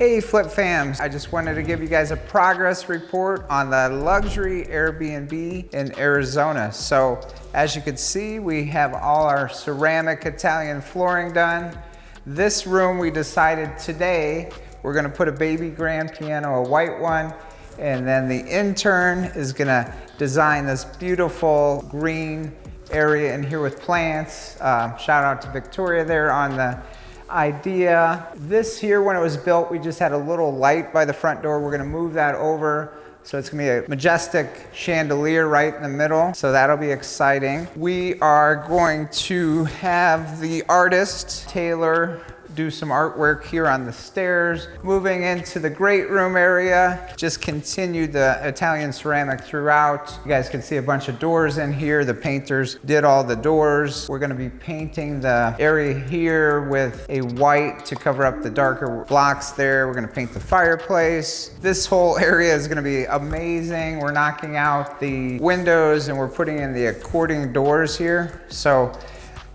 Hey Flip fams, I just wanted to give you guys a progress report on the luxury Airbnb in Arizona. So as you can see, we have all our ceramic Italian flooring done. This room we decided today, we're gonna put a baby grand piano, a white one, and then the intern is gonna design this beautiful green area in here with plants. Shout out to Victoria there on the idea. This here, when it was built, we just had a little light by the front door. We're gonna move that over. So it's gonna be a majestic chandelier right in the middle. So that'll be exciting. We are going to have the artist, Taylor, do some artwork here on the stairs. Moving into the great room area, just continue the Italian ceramic throughout. You guys can see a bunch of doors in here. The painters did all the doors. We're gonna be painting the area here with a white to cover up the darker blocks there. We're gonna paint the fireplace. This whole area is gonna be amazing. We're knocking out the windows and we're putting in the accordion doors here. So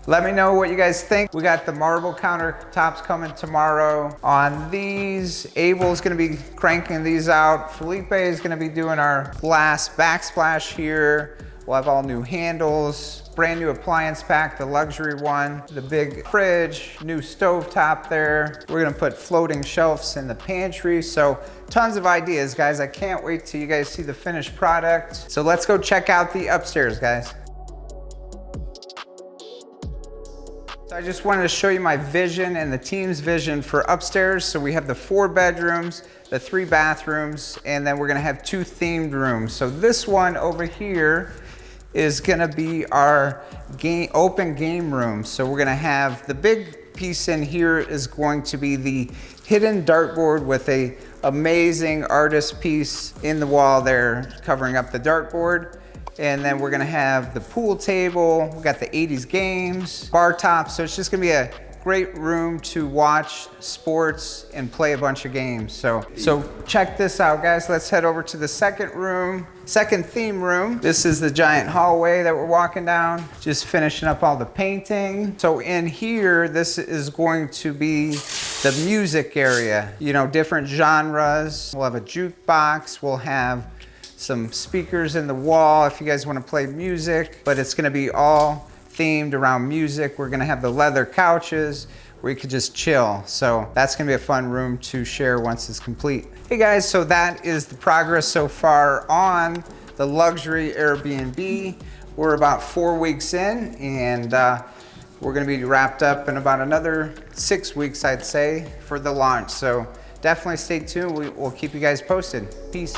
let me know what you guys think. We got the marble countertops coming tomorrow on these. Abel's gonna be cranking these out. Felipe is gonna be doing our glass backsplash here. We'll have all new handles, brand new appliance pack, the luxury one, the big fridge, new stove top there. We're gonna put floating shelves in the pantry. So tons of ideas, guys. I can't wait till you guys see the finished product. So let's go check out the upstairs, guys. So I just wanted to show you my vision and the team's vision for upstairs. So we have the 4 bedrooms, the 3 bathrooms, and then we're gonna have 2 themed rooms. So this one over here is gonna be our open game room. So we're gonna have the big piece in here is going to be the hidden dartboard with a amazing artist piece in the wall there covering up the dartboard. And then we're gonna have the pool table. We got the 80s games, bar top. So it's just gonna be a great room to watch sports and play a bunch of games. So check this out, guys. Let's head over to the second theme room. This is the giant hallway that we're walking down. Just finishing up all the painting. So in here, this is going to be the music area. You know, different genres. We'll have a jukebox. We'll have some speakers in the wall if you guys want to play music, but it's going to be all themed around music. We're going to have the leather couches where you could just chill. So that's going to be a fun room to share once it's complete. Hey guys, so that is the progress so far on the luxury Airbnb. We're about 4 weeks in, and we're going to be wrapped up in about another 6 weeks, I'd say, for the launch. So definitely stay tuned. We'll keep you guys posted. Peace.